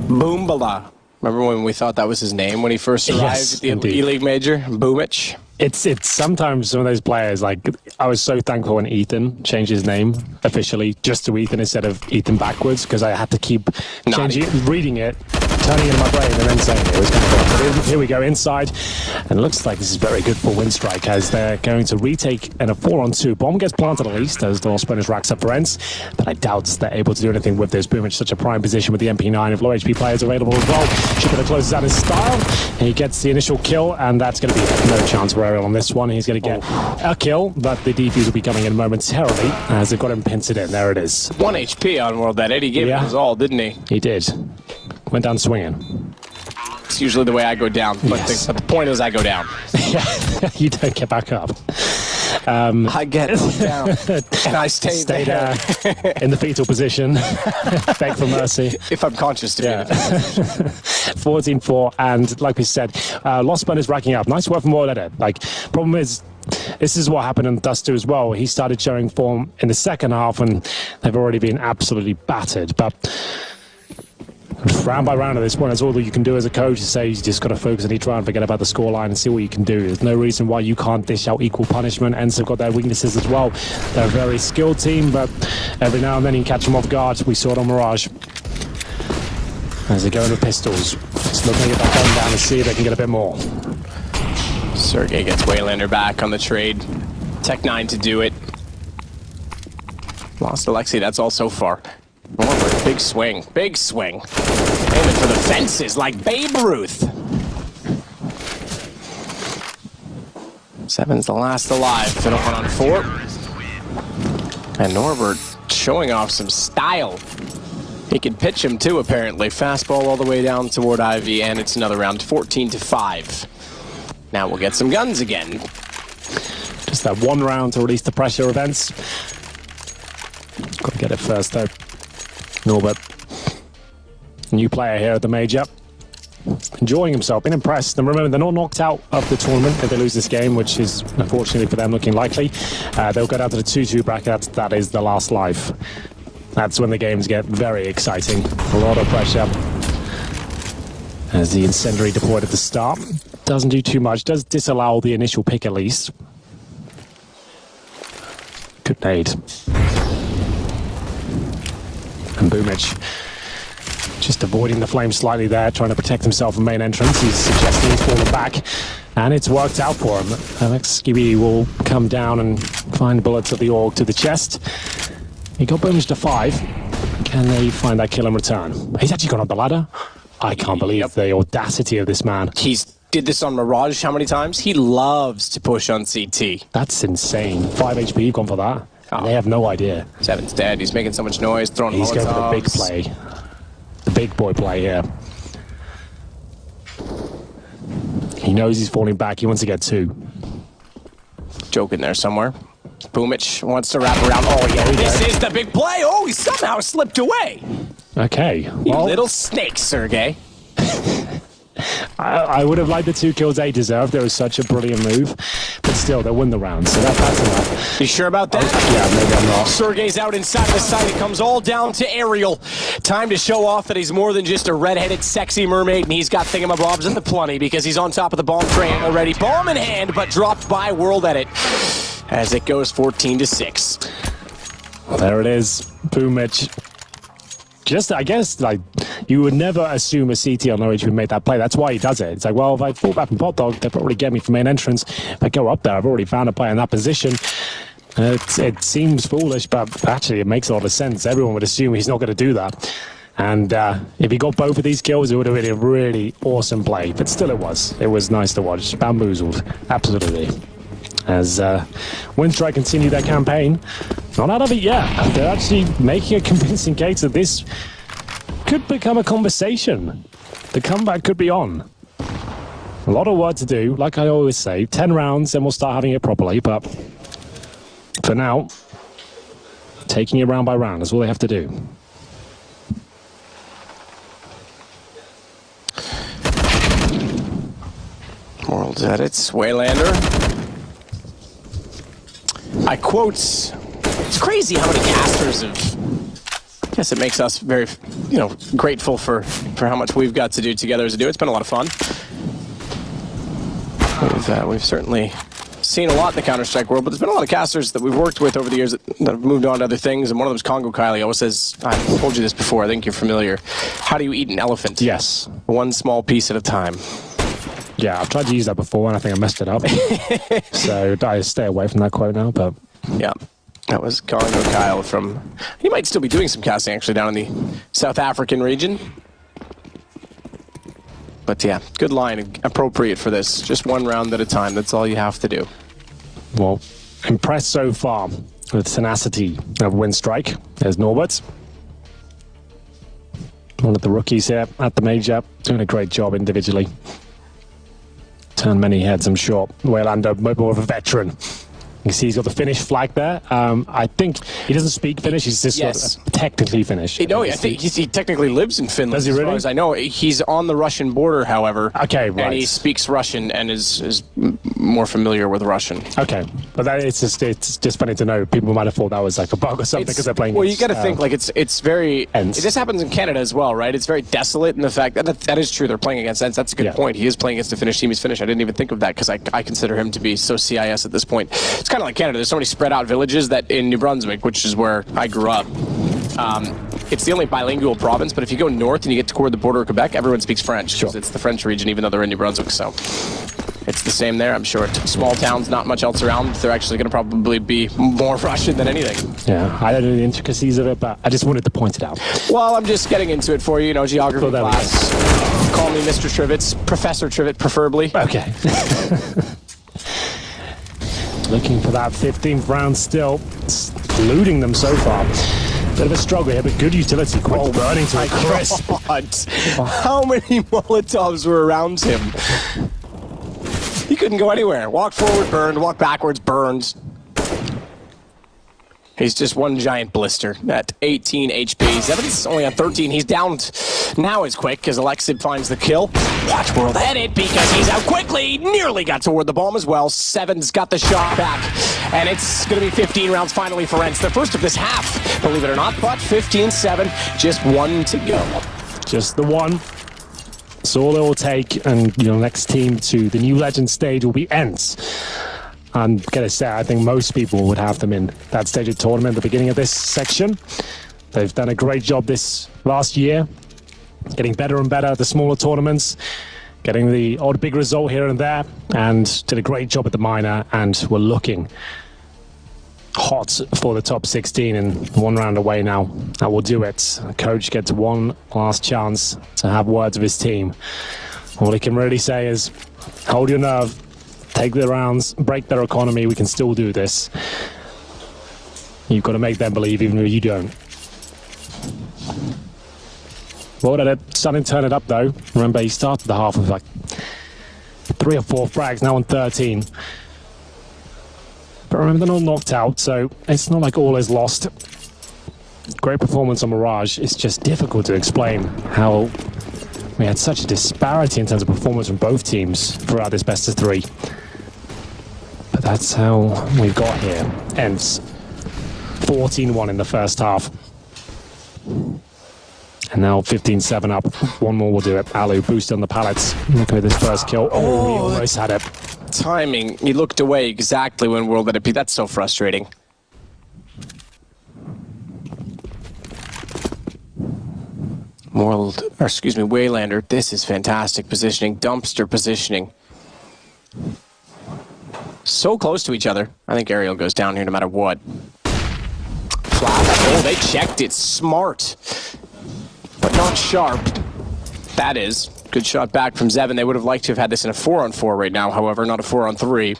Speaker 1: Boombala. Remember when we thought that was his name when he first arrived at the E-League Major? Boomich.
Speaker 2: It's sometimes some of those players, like, I was so thankful when Ethan changed his name officially just to Ethan instead of Ethan backwards, because I had to keep changing it, reading it, turning it in my brain, and then saying it. It was kind of good. But here we go inside, and it looks like this is very good for Winstrike as they're going to retake in a 4-on-2. Bomb gets planted at least as the bonus racks up for ENCE, but I doubt they're able to do anything with this. Boomich such a prime position with the MP9 of low HP players available as well. Should be able to close out his style. He gets the initial kill, and that's going to be no chance for Ariel on this one. He's going to get a kill, but the defuse will be coming in momentarily as they've got him pincered in. There it is.
Speaker 1: 1 HP on World Edit. He gave it his all, didn't he?
Speaker 2: He did. Went down swinging.
Speaker 1: It's usually the way I go down, but the point is I go down.
Speaker 2: You don't get back up.
Speaker 1: I get down, and I stay
Speaker 2: there. In the fetal position. Beg for mercy.
Speaker 1: If I'm conscious to be in the fetal position.
Speaker 2: 14-4, and like we said, lost burn is racking up. Nice work from World Edit. Like, problem is, this is what happened in Dust 2 as well. He started showing form in the second half, and they've already been absolutely battered. But round by round at this point, that's all that you can do as a coach, is say you just got to focus and try and forget about the scoreline and see what you can do. There's no reason why you can't dish out equal punishment. ENCE have got their weaknesses as well. They're a very skilled team, but every now and then you can catch them off guard. We saw it on Mirage. As they go into pistols, just looking to get that bomb down and see if they can get a bit more.
Speaker 1: Sergey gets Waylander back on the trade. Tech9 to do it. Lost Alexei, that's all so far. Oh, big swing, big swing. Aiming for the fences like Babe Ruth. Seven's the last alive. Fiddle on 4. And Norbert showing off some style. He can pitch him too, apparently. Fastball all the way down toward Ivy, and it's another round, 14-5. Now we'll get some guns again.
Speaker 2: Just that one round to release the pressure of ENCE. Got to get it first, though. Norbert, new player here at the major. Enjoying himself, been impressed. And remember, they're not knocked out of the tournament if they lose this game, which is, unfortunately for them, looking likely. They'll go down to the 2-2 bracket. That is the last life. That's when the games get very exciting. A lot of pressure. As the incendiary deployed at the start. Doesn't do too much. Does disallow the initial pick at least. Good nade. And Boomich just avoiding the flame slightly there, trying to protect himself from main entrance. He's suggesting he's fallen back, and it's worked out for him. Alex Skibby will come down and find bullets at the AUG to the chest. He got Boomich to 5. Can they find that kill in return? He's actually gone up the ladder. I can't believe the audacity of this man.
Speaker 1: He's did this on Mirage how many times? He loves to push on CT.
Speaker 2: That's insane. 5 HP, gone for that. Oh. They have no idea.
Speaker 1: Seven's dead. He's making so much noise, throwing
Speaker 2: He's going for the big
Speaker 1: Molotovs.
Speaker 2: play. The big boy play here. He knows he's falling back. He wants to get 2.
Speaker 1: Joke in there somewhere. Boomich wants to wrap around. Oh, yeah, this is the big play. Oh, he somehow slipped away.
Speaker 2: Okay.
Speaker 1: You
Speaker 2: Well,
Speaker 1: little snake, Sergey.
Speaker 2: I would have liked the 2 kills they deserved. It was such a brilliant move. But still, they'll win the round, so that's enough.
Speaker 1: You sure about that?
Speaker 2: Yeah, maybe I'm not.
Speaker 1: Sergey's out inside the side. It comes all down to Ariel. Time to show off that he's more than just a red-headed sexy mermaid, and he's got thingamabobs in the plenty because he's on top of the bomb train already. Bomb in hand, but dropped by World Edit as it goes 14-6.
Speaker 2: Well, there it is. Boomich. Just, I guess, like, you would never assume a CT on Norwich would make that play. That's why he does it. It's like, well, if I fall back from pot dog, they'll probably get me from main entrance. If I go up there, I've already found a player in that position. It seems foolish, but actually it makes a lot of sense. Everyone would assume he's not going to do that. And if he got both of these kills, it would have been a really awesome play. But still it was. It was nice to watch. Bamboozled. Absolutely. As Winstrike continue their campaign. Not out of it yet. They're actually making a convincing case that this could become a conversation. The comeback could be on. A lot of work to do. Like I always say, 10 rounds, then we'll start having it properly. But for now, taking it round by round is all they have to do.
Speaker 1: World's Edits, Waylander. I quote, it's crazy how many casters have, I guess it makes us very, grateful for how much we've got to do together as a duo. It's been a lot of fun. We've certainly seen a lot in the Counter-Strike world, but there's been a lot of casters that we've worked with over the years that have moved on to other things, and one of them is Congo Kylie. He always says, I've told you this before, I think you're familiar. How do you eat an elephant?
Speaker 2: Yes.
Speaker 1: One small piece at a time.
Speaker 2: Yeah, I've tried to use that before and I think I messed it up. So I stay away from that quote now, but...
Speaker 1: Yeah, that was Congo Kyle from... He might still be doing some casting actually down in the South African region. But yeah, good line, appropriate for this. Just one round at a time, that's all you have to do.
Speaker 2: Well, impressed so far with the tenacity of Winstrike. There's Norbert. One of the rookies here at the major, doing a great job individually. Turned many heads, I'm sure. Waylander, more of a veteran. You see he's got the Finnish flag there. I think he doesn't speak Finnish, he's just got technically Finnish.
Speaker 1: No, I think he technically lives in Finland.
Speaker 2: Does he really?
Speaker 1: As far as I know, he's on the Russian border, however.
Speaker 2: Okay, right.
Speaker 1: And he speaks Russian and is more familiar with Russian.
Speaker 2: Okay, but it's just funny to know. People might have thought that was like a bug or something because they're playing.
Speaker 1: Well, you got to think like it's very.
Speaker 2: ENCE.
Speaker 1: This happens in Canada as well, right? It's very desolate in the fact that is true. They're playing against ENCE. That's a good point. He is playing against a Finnish team. He's Finnish. I didn't even think of that because I consider him to be so CIS at this point. It's kind of like Canada. There's so many spread out villages that in New Brunswick, which is where I grew up, it's the only bilingual province, but if you go north and you get toward the border of Quebec, everyone speaks French because it's the French region, even though they're in New Brunswick, so it's the same there. I'm sure small towns, not much else around. They're actually going to probably be more Russian than anything.
Speaker 2: Yeah, I don't know the intricacies of it, but I just wanted to point it out.
Speaker 1: Well, I'm just getting into it for you, geography class. Call me Mr. Trivets, Professor Trivet preferably.
Speaker 2: Okay. looking for that 15th round still. It's eluding them so far. Bit of a struggle here, but good utility. Quick burning to a crisp.
Speaker 1: How many Molotovs were around him? He couldn't go anywhere. Walk forward, burned. Walk backwards, burned. He's just one giant blister at 18 HP. Zeven's only on 13. He's downed now is quick as Alexid finds the kill. Watch World headed because he's out quickly. Nearly got toward the bomb as well. Seven's got the shot back. And it's going to be 15 rounds finally for ENCE. The first of this half, believe it or not, but 15-7. Just one to go.
Speaker 2: Just the one. That's all it will take. And, next team to the new Legend stage will be ENCE. I'm going to say, I think most people would have them in that stage of tournament at the beginning of this section. They've done a great job this last year, getting better and better at the smaller tournaments, getting the odd big result here and there, and did a great job at the minor, and we're looking hot for the top 16 and one round away now. That will do it. Coach gets one last chance to have words with his team. All he can really say is, hold your nerve. Take the rounds, break their economy, we can still do this. You've got to make them believe even if you don't. Well, they're starting to turn it up though. Remember, he started the half with like 3 or 4 frags, now on 13. But remember, they're not knocked out, so it's not like all is lost. Great performance on Mirage. It's just difficult to explain how we had such a disparity in terms of performance from both teams throughout this best of 3. But that's how we've got here. ENCE 14-1 in the first half. And now 15-7 up. One more will do it. Alu boost on the pallets. Look at this first kill. Oh, he almost had it.
Speaker 1: Timing. He looked away exactly when World let it be. That's so frustrating. Waylander. This is fantastic positioning. Dumpster positioning. So close to each other. I think Ariel goes down here no matter what. Flash. Oh, they checked it. Smart. But not sharp. That is. Good shot back from Zeven. They would have liked to have had this in a 4-on-4 right now, however, not a 4-on-3.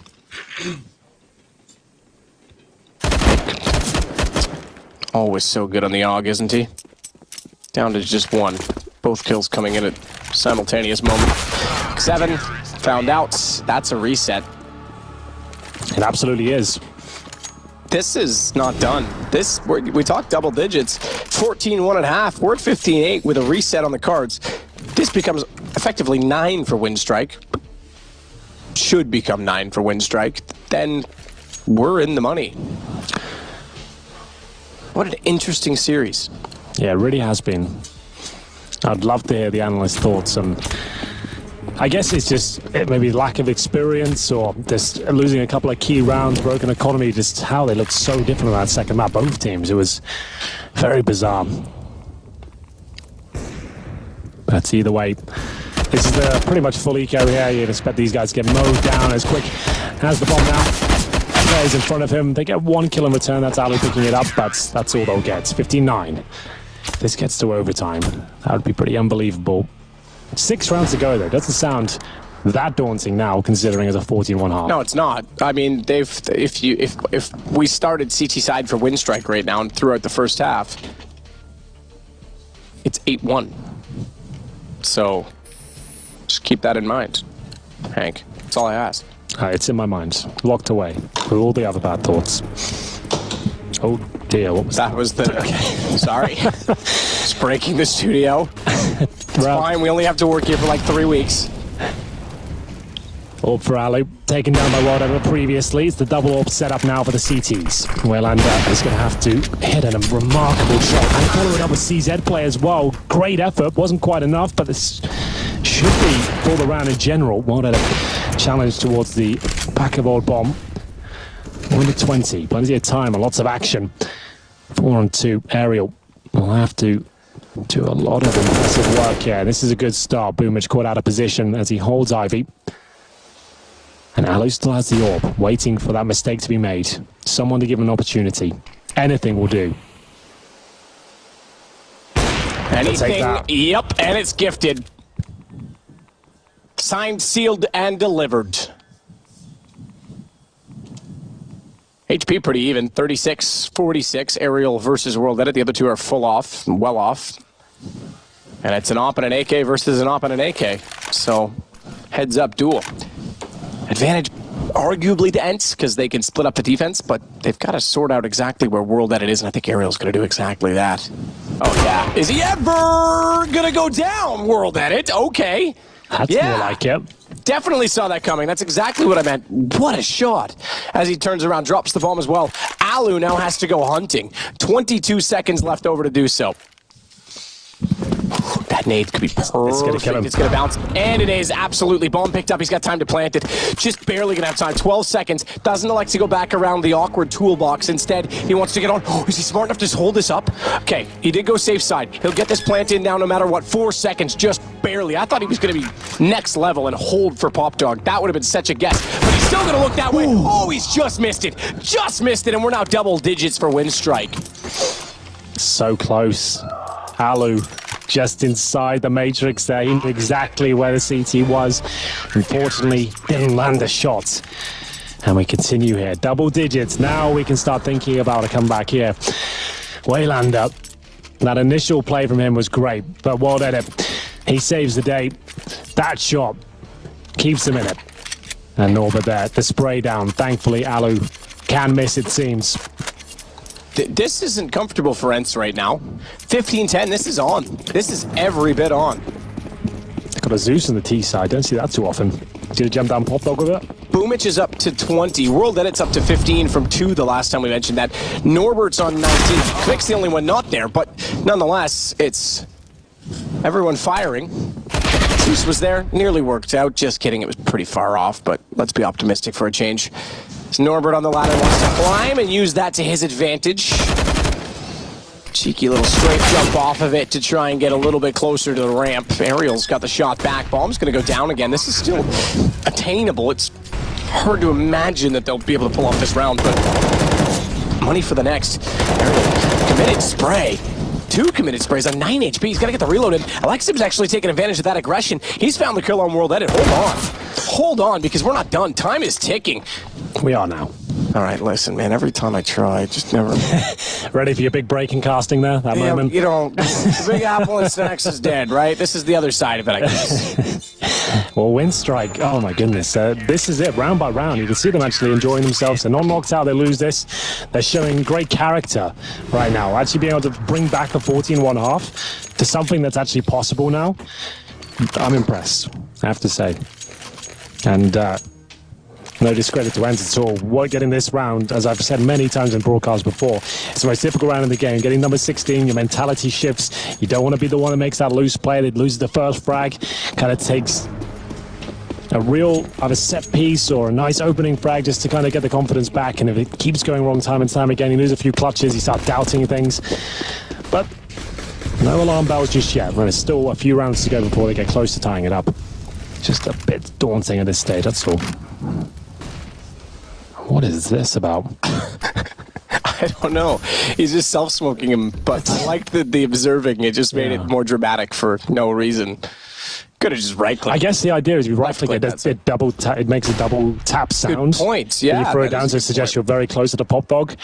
Speaker 1: Always so good on the AUG, isn't he? Down to just one. Both kills coming in at simultaneous moment. Zeven found out. That's a reset.
Speaker 2: It absolutely is.
Speaker 1: This is not done. We talked double digits. 14-1.5. We're at 15-8 with a reset on the cards. This becomes effectively 9 for Winstrike. Should become 9 for Winstrike. Then we're in the money. What an interesting series.
Speaker 2: Yeah, it really has been. I'd love to hear the analysts' thoughts. I guess it's just maybe lack of experience or just losing a couple of key rounds, broken economy, just how they looked so different on that second map, both teams. It was very bizarre. But either way, this is the pretty much full eco here. You'd expect these guys to get mowed down as quick. Has the bomb now. Players in front of him. They get 1 kill in return. That's Ali picking it up, but that's all they'll get. 15-9. If this gets to overtime, that would be pretty unbelievable. 6 rounds to go, though. Doesn't sound that daunting now, considering it's a 14-1 half.
Speaker 1: No, it's not. I mean, if we started CT side for Winstrike right now and throughout the first half, it's 8-1. So just keep that in mind, Hank. That's all I ask.
Speaker 2: It's in my mind, locked away with all the other bad thoughts. Oh dear, what was that?
Speaker 1: That was the... Okay, sorry. Just breaking the studio. It's fine, we only have to work here for like 3 weeks.
Speaker 2: Orb for Ali, taken down by whatever previously. It's the double orb set up now for the CTs. Waylander is going to have to hit a remarkable shot. And follow it up with CZ play as well. Great effort, wasn't quite enough, but this should be for the round in general. What a challenge towards the back of old bomb. 1-20, plenty of time and lots of action. 4-on-2, Ariel will have to do a lot of impressive work here. This is a good start. Boomage caught out of position as he holds Ivy. And Alu still has the orb, waiting for that mistake to be made. Someone to give him an opportunity. Anything will do.
Speaker 1: Anything, yep, and it's gifted. Signed, sealed, and delivered. HP pretty even, 36-46, Aerial versus World Edit. The other two are full off, well off. And it's an AWP and an AK versus an AWP and an AK. So, heads up duel. Advantage arguably to ENCE, because they can split up the defense, but they've got to sort out exactly where World Edit is, and I think Aerial's going to do exactly that. Oh yeah. Is he ever going to go down, World Edit? Okay.
Speaker 2: That's more like it.
Speaker 1: Definitely saw that coming. That's exactly what I meant. What a shot. As he turns around, drops the bomb as well. Alu now has to go hunting. 22 seconds left over to do so. That nade could be perfect.
Speaker 2: It's gonna kill him.
Speaker 1: It's gonna bounce. And it is absolutely. Bomb picked up. He's got time to plant it. Just barely gonna have time. 12 seconds. Doesn't like to go back around the awkward toolbox. Instead, he wants to get on. Oh, is he smart enough to just hold this up? Okay, he did go safe side. He'll get this plant in now no matter what. 4 seconds, just barely. I thought he was gonna be next level and hold for Pop Dog. That would have been such a guess. But he's still gonna look that way.
Speaker 2: Ooh.
Speaker 1: Oh, he's just missed it. Just missed it, and we're now double digits for Winstrike.
Speaker 2: So close. Alu just inside the matrix there. He knew exactly where the CT was. Unfortunately, didn't land a shot. And we continue here. Double digits. Now we can start thinking about a comeback here. Waylander. That initial play from him was great, but World Edit, he saves the day. That shot keeps him in it. And Norbert there, the spray down. Thankfully, Alu can miss, it seems.
Speaker 1: This isn't comfortable for ENCE right now. 15-10, this is on. This is every bit on.
Speaker 2: Got a Zeus on the T side, don't see that too often. Did he jump down Pop Dog with it?
Speaker 1: Boomich is up to 20. World Edit's up to 15 from 2 the last time we mentioned that. Norbert's on 19. Quick's the only one not there, but nonetheless, it's everyone firing. Zeus was there, nearly worked out. Just kidding, it was pretty far off, but let's be optimistic for a change. So Norbert on the ladder wants to climb and use that to his advantage. Cheeky little straight jump off of it to try and get a little bit closer to the ramp. Aerial's got the shot back. Bomb's going to go down again. This is still attainable. It's hard to imagine that they'll be able to pull off this round, but money for the next. Aerial, committed spray. 2 committed sprays on 9 HP. He's got to get the reload in. Alexim's actually taking advantage of that aggression. He's found the kill on World Edit. Hold on. Hold on, because we're not done. Time is ticking.
Speaker 2: We are now.
Speaker 1: All right, listen, man. Every time I try, just never...
Speaker 2: Ready for your big break in casting there, that moment?
Speaker 1: You know, the Big Apple and Snacks is dead, right? This is the other side of it, I guess.
Speaker 2: Well, Winstrike, oh my goodness. This is it, round by round. You can see them actually enjoying themselves. They're not knocked out, they lose this. They're showing great character right now. Actually being able to bring back the 14-1.5 to something that's actually possible now. I'm impressed, I have to say. And no discredit to ENCE at all. We're getting this round, as I've said many times in broadcasts before, it's the most difficult round in the game. Getting number 16, your mentality shifts. You don't want to be the one that makes that loose play that loses the first frag. Kind of takes a real either set piece or a nice opening frag just to kind of get the confidence back. And if it keeps going wrong time and time again, you lose a few clutches, you start doubting things. But no alarm bells just yet. There's still a few rounds to go before they get close to tying it up. Just a bit daunting at this stage, that's all. What is this about?
Speaker 1: I don't know. He's just self-smoking him, but I liked the observing. It just made it more dramatic for no reason. Could have just right-clicked.
Speaker 2: I guess the idea is you right-click it, it makes a double tap sound.
Speaker 1: Good point, yeah.
Speaker 2: When you throw it down, so it suggests you're very close to the Pop Dog.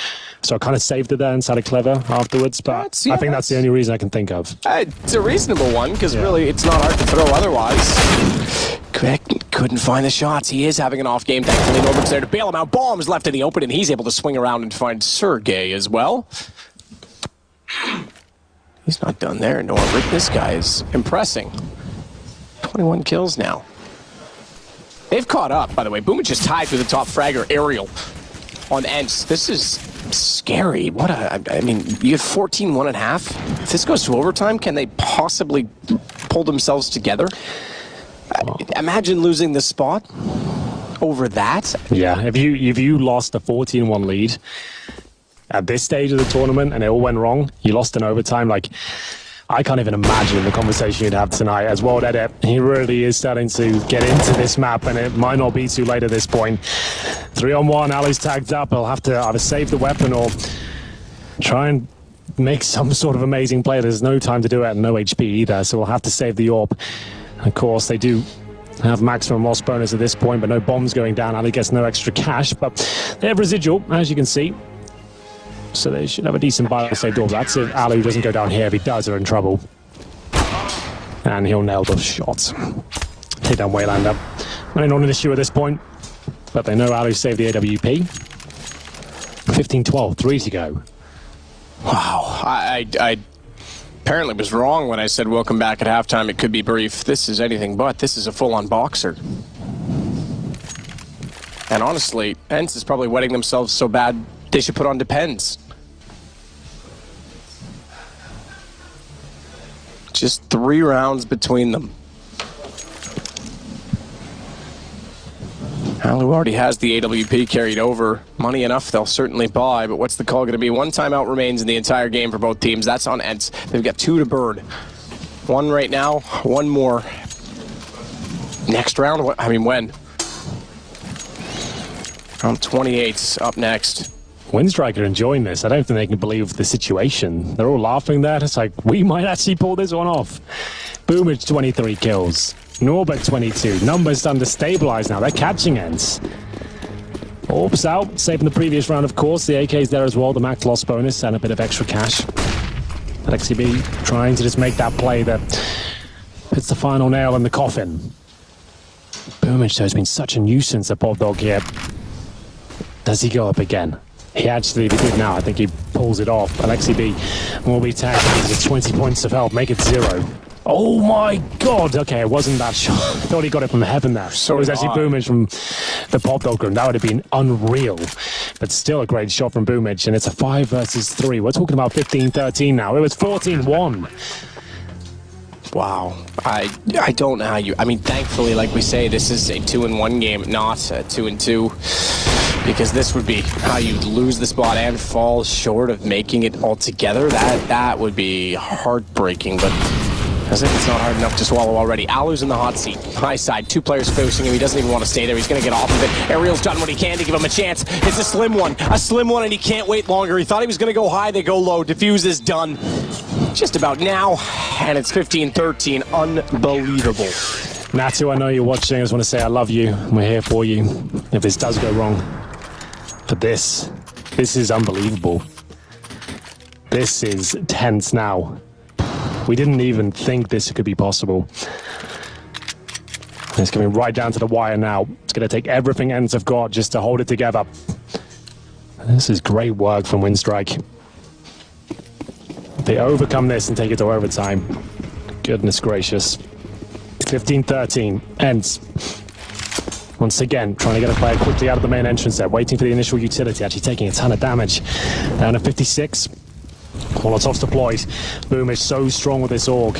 Speaker 2: So I kind of saved it there and sounded clever afterwards, but I think that's the only reason I can think of.
Speaker 1: It's a reasonable one, because really it's not hard to throw otherwise. Couldn't find the shots. He is having an off game. Thankfully, Norbert's there to bail him out. Bombs left in the open, and he's able to swing around and find Sergey as well. He's not done there, Norbert. This guy is impressing. 21 kills now. They've caught up, by the way. Boomich just tied with the top fragger, Aerial, on ENCE. This is scary. What I mean, you have 14-1.5. If this goes to overtime, can they possibly pull themselves together? Imagine losing the spot over that.
Speaker 2: Yeah, if you lost a 14-1 lead at this stage of the tournament and it all went wrong, you lost in overtime, like, I can't even imagine the conversation you'd have tonight. As World Edit, he really is starting to get into this map, and it might not be too late at this point. 3-on-1, Ali's tagged up. He'll have to either save the weapon or try and make some sort of amazing play. There's no time to do it and no HP either, so we'll have to save the AWP. Of course, they do have maximum loss bonus at this point, but no bombs going down. Ali gets no extra cash, but they have residual, as you can see. So they should have a decent buy saved door. That's if Ali doesn't go down here. If he does, they're in trouble. And he'll nail those shots. Take down Waylander. Not an issue at this point, but they know Ali saved the AWP. 15-12, 3 to go.
Speaker 1: Wow, I apparently was wrong when I said welcome back at halftime. It could be brief. This is anything but. This is a full-on boxer. And honestly, ENCE is probably wetting themselves so bad they should put on Depends. Just 3 rounds between them. Alu already has the AWP carried over. Money enough, they'll certainly buy, but what's the call going to be? 1 timeout remains in the entire game for both teams. That's on ENCE. They've got 2 to burn. 1 right now, 1 more. Next round? I mean, when? Round 28's up next.
Speaker 2: Winstrike are enjoying this. I don't think they can believe the situation. They're all laughing there. It's like, we might actually pull this one off. Boomage, 23 kills. Norbert, 22. Numbers starting to stabilize now. They're catching ENCE. Orbs out, saving the previous round, of course. The AK's there as well, the max loss bonus, and a bit of extra cash. LXCB trying to just make that play that puts the final nail in the coffin. Boomage, though, has been such a nuisance at Bulldog here. Does he go up again? He actually, if he did now, I think he pulls it off. LXCB will be tagged with 20 points of help, make it 0. Oh my god! Okay, it wasn't that shot. I thought he got it from heaven there. So it was actually Boomage from the pop dog room. That would have been unreal. But still a great shot from Boomage, and it's a 5 versus 3. We're talking about 15-13 now. It was 14-1.
Speaker 1: Wow. I don't know how you... I mean, thankfully, like we say, this is a 2-1 game, not a 2-2. Because this would be how you'd lose the spot and fall short of making it altogether. That would be heartbreaking, but... as if it's not hard enough to swallow already. Alu's in the hot seat. High side, 2 players facing him. He doesn't even want to stay there. He's going to get off of it. Ariel's done what he can to give him a chance. It's a slim one, and he can't wait longer. He thought he was going to go high. They go low. Defuse is done. Just about now, and it's 15-13. Unbelievable.
Speaker 2: Natu, I know you're watching. I just want to say I love you. We're here for you if this does go wrong. But this is unbelievable. This is tense now. We didn't even think this could be possible. It's coming right down to the wire now. It's going to take everything ENCE have got just to hold it together. This is great work from Winstrike. They overcome this and take it to overtime. Goodness gracious. 15-13. ENCE. Once again, trying to get a player quickly out of the main entrance there. Waiting for the initial utility. Actually taking a ton of damage. Down to 56. Molotovs deployed. Boomage so strong with this AUG.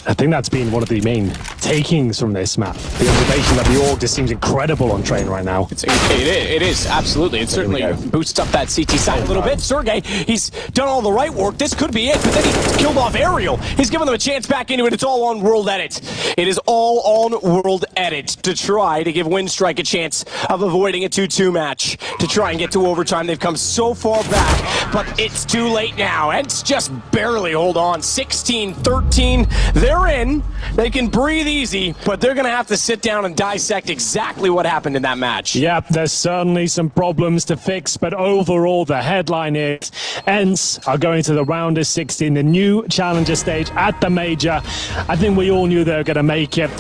Speaker 2: I think that's been one of the main takings from this map. The observation that the AUG just seems incredible on train right now.
Speaker 1: It is, absolutely. It certainly boosts up that CT side a little bit. Sergey, he's done all the right work. This could be it, but then he killed off Ariel. He's given them a chance back into it. It's all on World Edit. It is all on World Edit to try to give Winstrike a chance of avoiding a 2-2 match, to try and get to overtime. They've come so far back, but it's too late now. ENCE just barely hold on. 16-13. They're in. They can breathe easy, but they're going to have to sit down and dissect exactly what happened in that match.
Speaker 2: Yep, there's certainly some problems to fix, but overall the headline is ENCE are going to the round of 16, the new challenger stage at the major. I think we all knew they were going to make it.